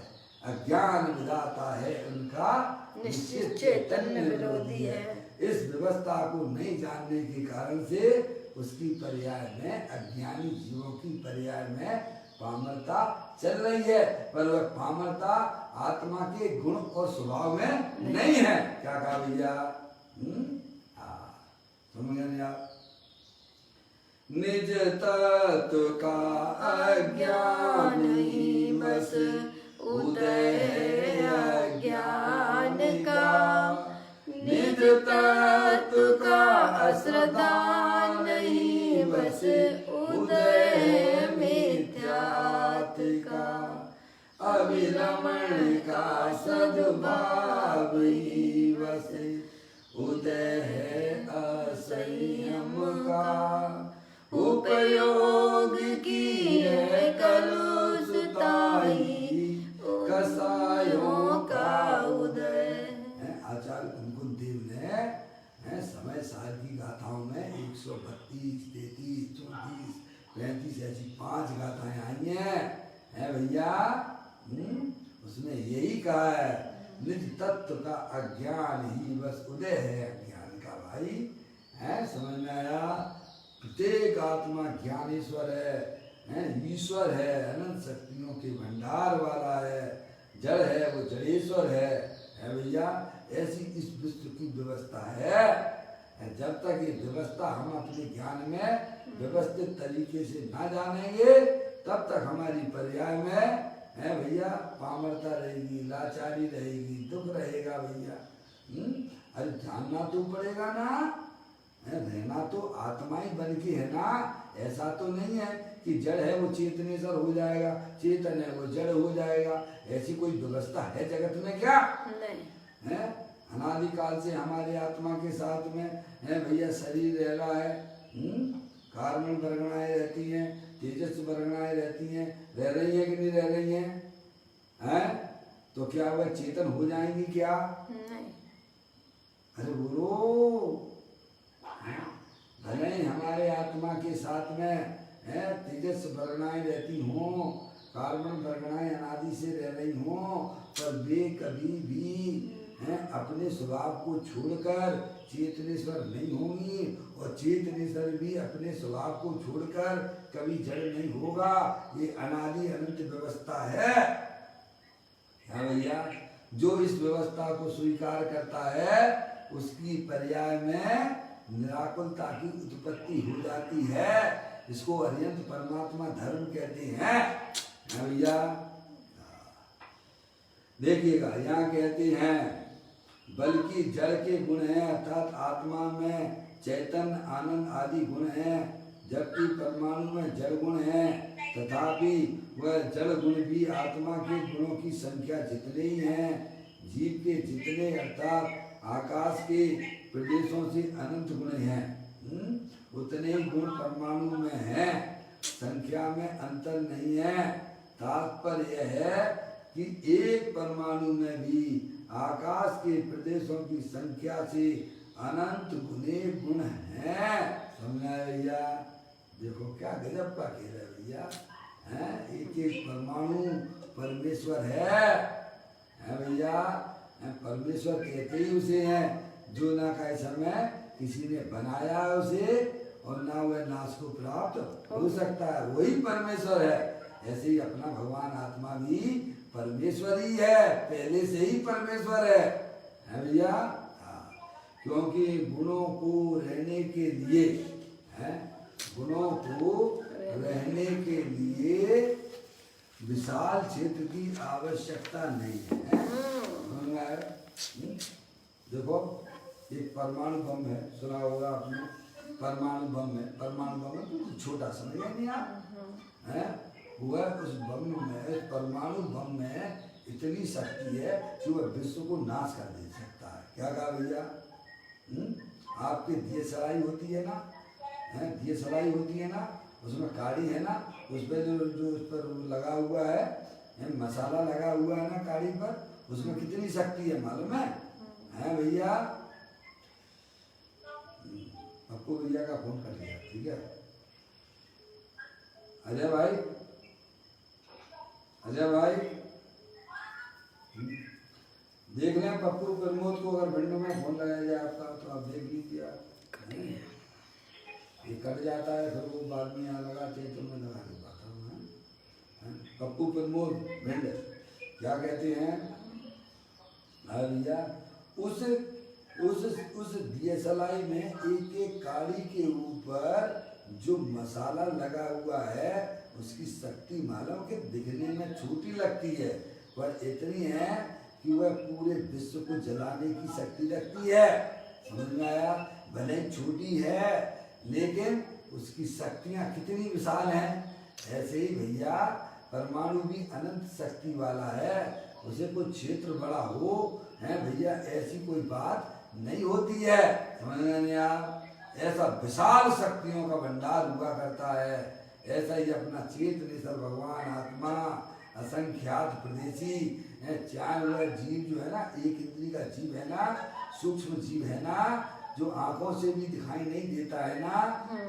अज्ञान विधाता है उनका निश्चित चैतन्य विरोधी है। इस व्यवस्था को नहीं जानने के कारण से उसकी पर्याय में, अज्ञानी जीवों की पर्याय में पामरता चल रही है। पर वह पामरता आत्मा के गुण और स्वभाव में नहीं है। क्या कहा भैया? समझ गए आप? निज तत्व का अज्ञान ही बस उदय अज्ञान का, निज तत्व का अश्रद्धा नहीं बस उदय मिथ्यात्व का, अविरमण का सद्भाव ही बस उदय है असंयम का, उपयोग की है कलुषताई कसायों का उदय। आचार्य कुमकुंद देव ने समय सार की गाथाओं में 132, 33, 34, 35 ऐसी 5 गाथाएं आई हैं भैया। उसमें यही कहा है निज तत्व का अज्ञान ही बस उदय है अज्ञान का। भाई समझ में आया? प्रत्येक आत्मा ज्ञानेश्वर है, ईश्वर है, अनंत शक्तियों के भंडार वाला है, जड़ है वो जड़ेश्वर है भैया। ऐसी इस विश्व की व्यवस्था है। जब तक ये व्यवस्था हम अपने ज्ञान में व्यवस्थित तरीके से ना जानेंगे तब तक हमारी पर्याय में है भैया पामरता रहेगी, लाचारी रहेगी, दुख रहेगा भैया। अरे जानना तो पड़ेगा ना, रहना तो आत्मा ही बन के है ना। ऐसा तो नहीं है कि जड़ है वो चेतनेश्वर हो जाएगा, चेतन है वो जड़ हो जाएगा। ऐसी कोई व्यवस्था है जगत में क्या? नहीं है। अनादिकाल से हमारे आत्मा के साथ में है भैया शरीर रह रहा है। कार्बन वर्गणाएं रहती हैं, तेजस वर्गणाएं रहती हैं, रह रही है कि नहीं रह रही हैं? तो क्या वह चेतन हो जाएंगी क्या? नहीं। अरे बोलो, भले ही हमारे आत्मा के साथ में तेजस वर्गणाएं रहती हों, कार्बन वर्गणाएं अनादि से रह रही हों, पर वे कभी भी अपने स्वभाव को छोड़कर चेतनेश्वर नहीं होंगी, और चेतनेश्वर भी अपने स्वभाव को छोड़कर कभी जड़ नहीं होगा। ये अनादि अनंत व्यवस्था है। क्या भैया? जो इस व्यवस्था को स्वीकार करता है उसकी पर्याय में निराकुलता की उत्पत्ति हो जाती है। इसको अरिहंत परमात्मा धर्म कहते हैं। भैया देखिएगा, यहाँ कहते हैं बल्कि जड़ के गुण हैं, अर्थात आत्मा में चैतन्य आनंद आदि गुण हैं, जबकि परमाणु में जड़ गुण हैं। तथापि वह जड़ गुण भी आत्मा के गुणों की संख्या जितने ही हैं, जीव के जितने अर्थात आकाश के प्रदेशों से अनंत गुण हैं, उतने ही गुण परमाणु में हैं। संख्या में अंतर नहीं है। तात्पर्य यह है कि एक परमाणु में भी आकाश के प्रदेशों की संख्या से अनंत गुने गुण हैं। समझा भैया? देखो क्या गजब का खेल है भैया। एक एक परमाणु परमेश्वर है भैया। परमेश्वर कहते ही उसे हैं जो ना का समय किसी ने बनाया है उसे, और ना वह नाश को प्राप्त हो सकता है, वही परमेश्वर है। ऐसे ही अपना भगवान आत्मा भी परमेश्वर ही है, पहले से ही परमेश्वर है भैया। क्योंकि गुणों को रहने के लिए गुणों को रहने के लिए विशाल क्षेत्र की आवश्यकता नहीं है। देखो एक परमाणु बम है, सुना होगा आपने, परमाणु बम है। परमाणु बम है तो छोटा समझे नहीं आप? वह उस बम में, परमाणु बम में इतनी शक्ति है कि वह विश्व को नाश कर दे सकता है। क्या कहा भैया? आपके दिए सलाई होती है ना, दिए सलाई होती है ना, उसमें काड़ी है ना, उस पर जो उस पर लगा हुआ है मसाला लगा हुआ है ना काड़ी पर, उसमें कितनी शक्ति है मालूम है भैया? पप्पू भैया का फोन कर लिया, ठीक है। अजय भाई, अजय भाई देख लें पप्पू प्रमोद को, अगर विंडो में फोन लगाया जाए आपका तो आप देख लीजिए। ये कट जाता है फिर वो बाद में यहाँ लगाते हैं तो मैं लगा नहीं पाता हूँ। पप्पू प्रमोद भिंड क्या कहते हैं भैया, उस DSLR में एक एक काड़ी के ऊपर जो मसाला लगा हुआ है उसकी शक्ति मालूम कि दिखने में छोटी लगती है पर इतनी है कि वह पूरे विश्व को जलाने की शक्ति रखती है। समझ में आया? भले छोटी है लेकिन उसकी शक्तियां कितनी विशाल हैं। ऐसे ही भैया परमाणु भी अनंत शक्ति वाला है, उसे कोई क्षेत्र बड़ा हो है भैया ऐसी कोई बात नहीं होती है। समझ में नहीं आया? ऐसा विशाल शक्तियों का भंडार हुआ करता है। ऐसा ही अपना चेतनेश्वर भगवान आत्मा असंख्यात प्रदेशी चार जीव जो है ना, एक इंद्री का जीव है ना, सूक्ष्म जीव है ना, जो आंखों से भी दिखाई नहीं देता है ना,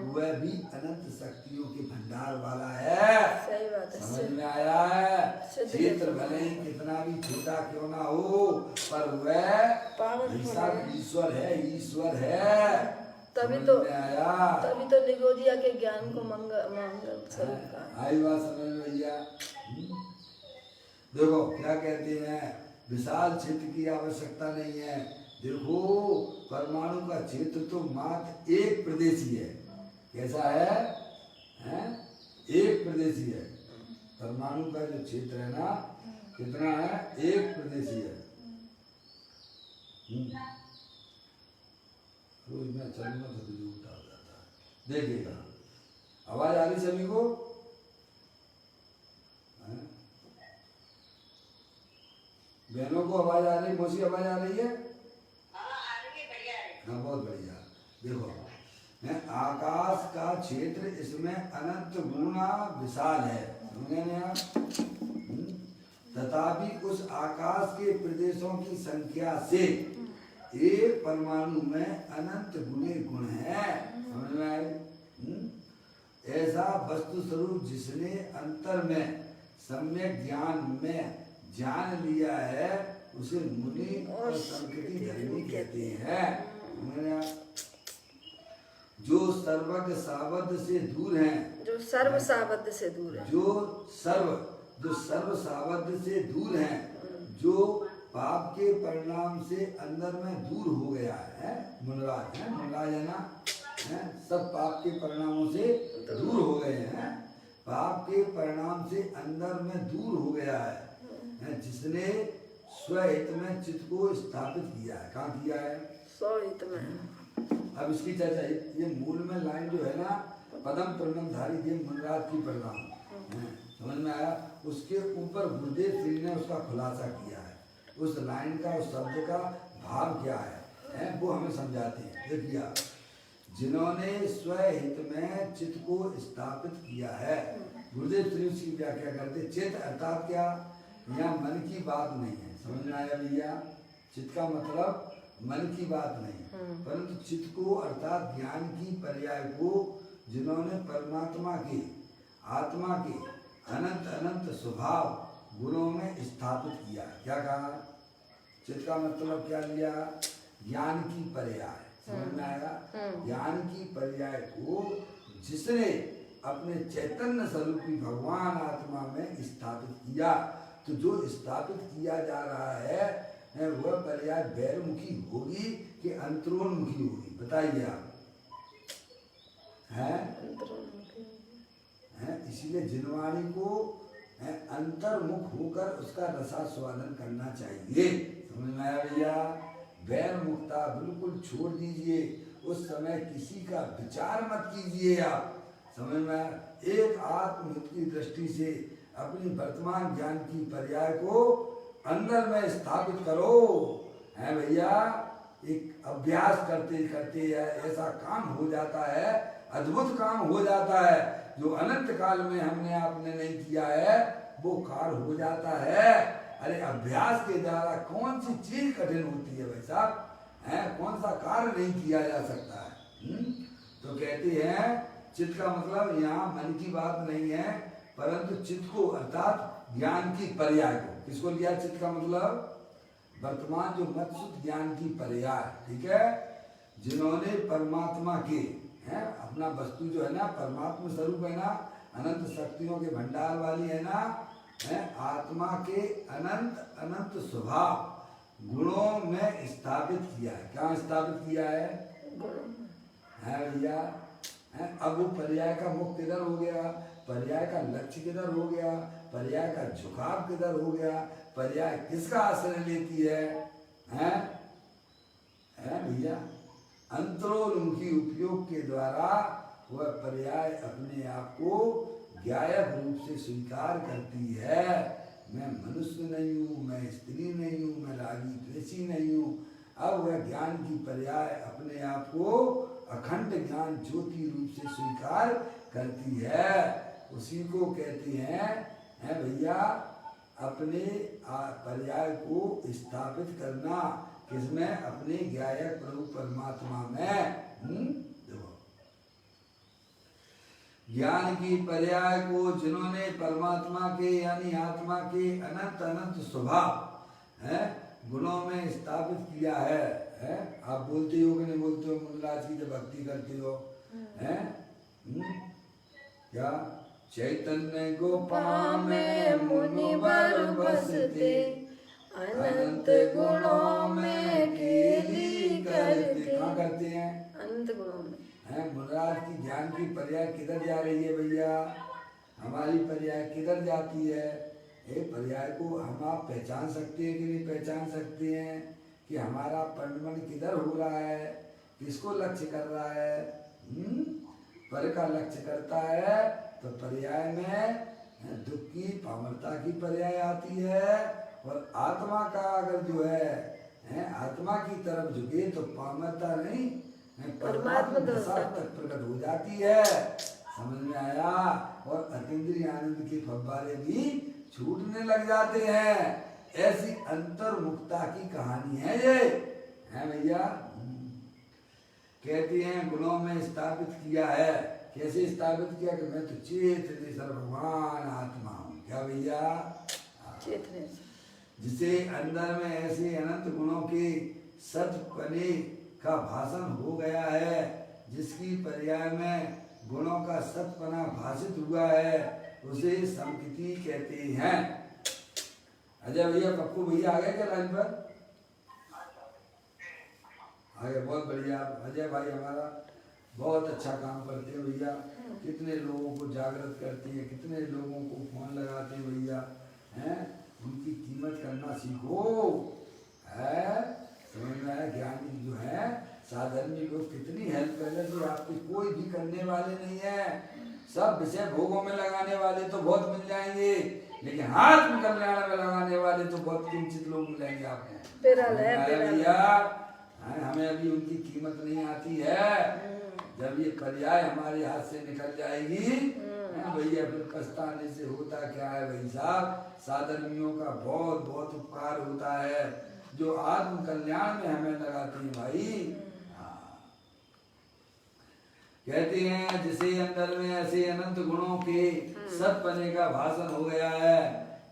वह भी अनंत शक्तियों के भंडार वाला है। सही बात है। समझ में आया है? क्षेत्र भले ही कितना भी छोटा क्यों ना हो पर वह ईश्वर है, ईश्वर है। तभी तो निगोजिया के ज्ञान को मंगल स्वरूप का आई बात समझ में भैया। देखो क्या कहते हैं, विशाल क्षेत्र की आवश्यकता नहीं है। देखो परमाणु का क्षेत्र तो मात्र एक प्रदेशी है। कैसा है? एक प्रदेशी है। परमाणु का जो क्षेत्र है ना कितना है? एक प्रदेशी है। रोज मैं चलूंगा तो बिजली उठा हो जाता है। देखिएगा आवाज आ रही सभी को? बहनों को आवाज आ रही? मौसी आवाज आ रही है? हाँ बहुत बढ़िया। देखो आकाश का क्षेत्र इसमें अनंत गुना विशाल है। समझे ना आप? तथापि उस आकाश के प्रदेशों की संख्या से एक परमाणु में अनंत गुणे गुण है। समझ में आए? ऐसा वस्तु स्वरूप जिसने अंतर में सम्यक ज्ञान में जान लिया है उसे मुनि और संकृति धर्मी कहते हैं। जो सर्वज्ञ सावध से दूर हैं, जो सर्व सावध से दूर है, जो सर्व सावध से दूर हैं, जो पाप के परिणाम से अंदर में दूर हो गया है। मुनराज है, मुनराज है ना, सब पाप के परिणामों से दूर हो गए हैं। पाप के परिणाम से अंदर में दूर हो गया है, जिसने स्वहित में चित्त को स्थापित किया है। कहाँ किया है? स्वहित में। अब इसकी चर्चा, ये मूल में लाइन जो है ना, पदम प्रबंधधारी देव मुनराज की परिणाम समझ में आया? उसके ऊपर गुरुदेव श्री ने उसका खुलासा किया है। उस लाइन का, उस शब्द का भाव क्या है वो हमें समझाते हैं। देखिए जिन्होंने स्वहित में चित्त को स्थापित किया है, गुरुदेव श्री उसकी व्याख्या करते। चित्त अर्थात क्या? यहाँ मन की बात नहीं है। समझ में आया भैया? चित्त का मतलब मन की बात नहीं, परंतु चित्त को अर्थात ज्ञान की पर्याय को जिन्होंने परमात्मा के, आत्मा के अनंत अनंत स्वभाव गुणों में स्थापित किया। क्या कहा? चित्त का मतलब क्या लिया? ज्ञान की पर्याय। समझ में आया? ज्ञान की पर्याय को जिसने अपने चैतन्य स्वरूपी भगवान आत्मा में स्थापित किया, तो जो स्थापित किया जा रहा है वह पर्याय बहिर्मुखी होगी कि अंतरोन्मुखी होगी? बताइए आप। हैं? इसीलिए जिनवाणी को अंतर्मुख होकर उसका रसास्वादन करना चाहिए। समझ में आया भैया? बहिर्मुखता बिल्कुल छोड़ दीजिए। उस समय किसी का विचार मत कीजिए आप। समझ में आया? एक आत्महित की दृष्टि से अपनी वर्तमान ज्ञान की पर्याय को अंदर में स्थापित करो। है भैया? एक अभ्यास करते करते ऐसा काम हो जाता है, अद्भुत काम हो जाता है, जो अनंत काल में हमने आपने नहीं किया है वो कार्य हो जाता है। अरे अभ्यास के द्वारा कौन सी चीज कठिन होती है भाई साहब? कौन सा कार्य नहीं किया जा सकता है? तो कहते हैं चित्त का मतलब यहाँ मन की बात नहीं है, परंतु चित्त को अर्थात ज्ञान की पर्याय को। किसको लिया चित्त का मतलब? वर्तमान जो मत ज्ञान की पर्याय, ठीक है, जिन्होंने परमात्मा के हैं अपना वस्तु जो है ना परमात्मा स्वरूप है ना, अनंत शक्तियों के भंडार वाली है ना, है आत्मा के अनंत अनंत स्वभाव गुणों में स्थापित किया है। क्या स्थापित किया है? भैया है। अब वो पर्याय का मुख किधर हो गया, पर्याय का लक्ष्य किधर हो गया, पर्याय का झुकाव किधर हो गया, पर्याय किसका आश्रय लेती है? भैया अंतरोन्मुखी उपयोग के द्वारा वह पर्याय अपने आप को ज्ञायक रूप से स्वीकार करती है। मैं मनुष्य नहीं हूँ, मैं स्त्री नहीं हूँ, मैं रागी द्वेषी नहीं हूँ। अब वह ज्ञान की पर्याय अपने आप को अखंड ज्ञान ज्योति रूप से स्वीकार करती है। उसी को कहते हैं भैया अपने पर्याय को स्थापित करना। किसमें? अपने ज्ञायक प्रभु परमात्मा में। देखो ज्ञान की पर्याय को जिन्होंने परमात्मा के यानी आत्मा के अनंत अनंत स्वभाव है गुणों में स्थापित किया है? आप बोलते हो कि नहीं बोलते हो? मुल्लाज की जब भक्ति करते हो हैं क्या? चैतन्य गोपाल में मुनिवर बसते अनंत गुणों में केली करते। कहाँ करते हैं? अनंत गुणों में है। मुराद की ज्ञान की पर्याय किधर जा रही है भैया? हमारी पर्याय किधर जाती है? ये पर्याय को हम आप पहचान सकते हैं कि नहीं पहचान सकते हैं कि हमारा पंडमन किधर हो रहा है, किसको लक्ष्य कर रहा है? पर का लक्ष्य करता है तो पर्याय में दुख की पामरता की पर्याय आती है, और आत्मा का अगर जो है आत्मा की तरफ झुके तो पामरता नहीं परमात्मा दशा तक प्रकट हो जाती है। समझ में आया? और अतीन्द्रिय आनंद के फव्वारे भी छूटने लग जाते हैं। ऐसी अंतर्मुखता की कहानी है ये, है भैया। कहते हैं गुणों में स्थापित किया है। कैसे स्थापित किया? कि मैं तो चेतने सर्वमान आत्मा हूँ। क्या भैया? चेतने जिसे अंदर में ऐसे अनंत गुणों के सतपने का भाषण हो गया है, जिसकी पर्याय में गुणों का सतपना भाषित हुआ है, उसे संकृति कहते हैं। अजय भैया पप्पू भैया आ गए क्या लाइन पर? आ गए, बहुत बढ़िया। अजय भाई हमारा बहुत अच्छा काम करते हैं भैया। कितने लोगों को जागृत करते हैं, कितने लोगों को फोन लगाते हैं भैया। हैं उनकी कीमत करना सीखो। है समझ में आया? ज्ञानी जो है साधर्मी लोग कितनी हेल्प कर रहे हैं। आपकी कोई भी करने वाले नहीं है। सब विषय भोगों में लगाने वाले तो बहुत मिल जाएंगे, लेकिन आत्म कल्याण में लगाने वाले तो बहुत किंचित लोग मिलेंगे आपको। भैया हमें अभी उनकी कीमत नहीं आती है। जब ये पर्याय हमारे हाथ से निकल जाएगी भैया फिर पछताने से होता क्या है भाई साहब? साधर्मियों का बहुत बहुत उपकार होता है जो आत्म कल्याण में हमें लगाते हैं भाई। कहते हैं जिसे अंदर में ऐसे अनंत गुणों के सतपने का भाषण हो गया है,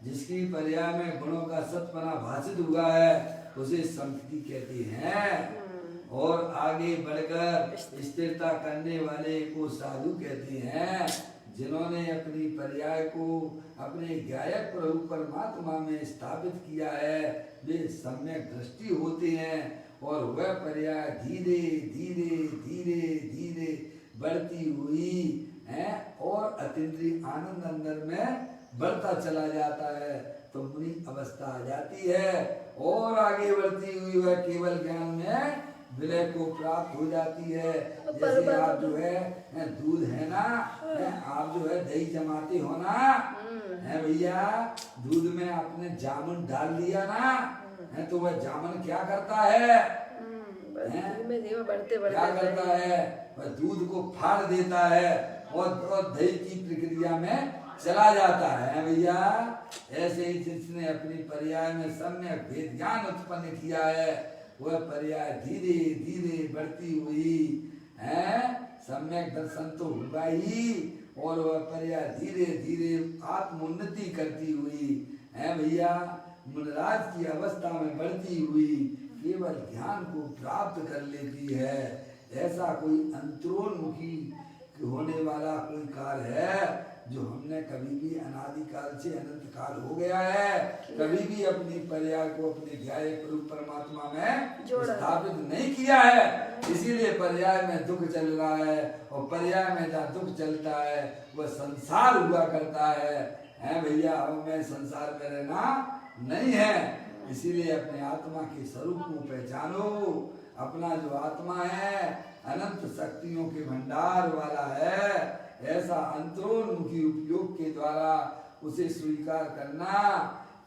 जिसकी पर्याय में गुणों का सतपना भाषित हुआ है, उसे संकृति कहते हैं। और आगे बढ़कर स्थिरता करने वाले को साधु कहते हैं। जिन्होंने अपनी पर्याय को अपने ज्ञायक प्रभु परमात्मा में स्थापित किया है, वे सम्यक दृष्टि होते हैं, और वह पर्याय धीरे धीरे धीरे धीरे बढ़ती हुई है और अतीन्द्रिय आनंद अंदर में बढ़ता चला जाता है, तो मुनि अवस्था आ जाती है। और आगे बढ़ती हुई वह केवल ज्ञान में विलय को प्राप्त हो जाती है। जैसे आप जो है दूध है ना, आप जो है दही जमाते हो ना, है भैया, दूध में आपने जामुन डाल दिया ना, है तो वह जामुन क्या करता है? क्या करता है? वह दूध को फाड़ देता है और दही की प्रक्रिया में चला जाता है भैया। ऐसे ही जिसने अपनी पर्याय में सम्यक भेद ज्ञान उत्पन्न किया है, वह पर्याय धीरे धीरे बढ़ती हुई है सम्यक दर्शन तो होगा ही, और वह पर्याय धीरे धीरे आत्मोन्नति करती हुई है भैया, मुनराज की अवस्था में बढ़ती हुई केवल ज्ञान को प्राप्त कर लेती है। ऐसा कोई अंतरोन्मुखी होने वाला कोई काल है जो हमने कभी भी अनादिकाल से अनंत काल हो गया है, कभी भी अपनी पर्याय को अपने ज्ञायक रूप परमात्मा में स्थापित नहीं किया है। इसीलिए पर्याय में दुख चल रहा है, और पर्याय में जहाँ दुख चलता है वह संसार हुआ करता है भैया। अब मैं संसार में रहना नहीं है। इसीलिए अपने आत्मा के स्वरूप को पहचानो। अपना जो आत्मा है अनंत शक्तियों के भंडार वाला है। ऐसा अंतरोन्मुखी उपयोग के द्वारा उसे स्वीकार करना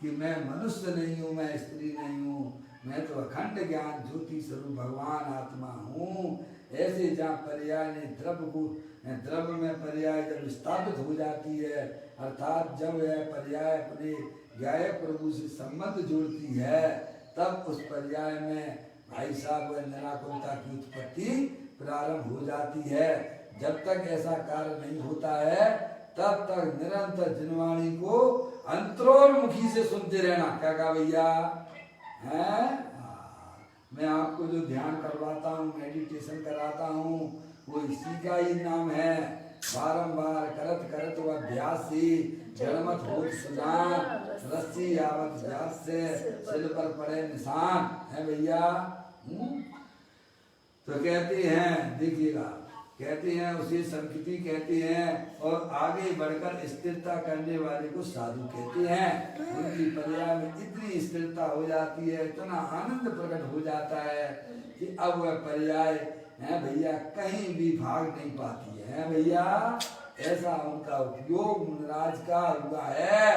कि मैं मनुष्य नहीं हूँ, मैं स्त्री नहीं हूँ, मैं तो अखंड ज्ञान ज्योति स्वरूप भगवान आत्मा हूँ। ऐसे जहाँ पर्याय ने द्रव्य में पर्याय जब स्थापित हो जाती है, अर्थात जब यह पर्याय अपने ज्ञायक प्रभु से संबंध जोड़ती है, तब उस पर्याय में भाई साहब वह निराकुरता की उत्पत्ति प्रारंभ हो जाती है। जब तक ऐसा कार्य नहीं होता है तब तक निरंतर जिनवाणी को अंतरोन्मुखी से सुनते रहना। क्या कहा भैया है? मैं आपको जो ध्यान करवाता हूँ, मेडिटेशन कराता हूँ, वो इसी का ही नाम है। बारंबार करत करत वह अभ्यास से जड़मत होत सुजान, रस्सी आवत व्यास से सिर पर पड़े निशान है भैया। तो कहते हैं, देखिएगा, कहते हैं उसे संकृति कहते हैं, और आगे बढ़कर स्थिरता करने वाले को साधु कहते हैं। उनकी पर्याय में इतनी स्थिरता हो जाती है, इतना आनंद प्रकट हो जाता है कि अब वह पर्याय है भैया कहीं भी भाग नहीं पाती है भैया। ऐसा उनका उपयोग मुनराज का हुआ है।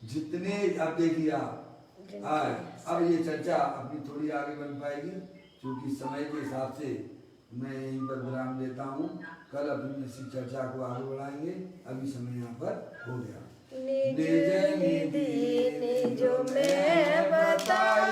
जितने अब देखिए आप, अब ये चर्चा अपनी थोड़ी आगे बढ़ पाएगी, क्योंकि समय के हिसाब से मैं यहीं पर विराम देता हूँ। कल अपनी इसी चर्चा को आगे बढ़ाएंगे। अभी समय यहाँ पर हो गया। निज निधि निज में बताए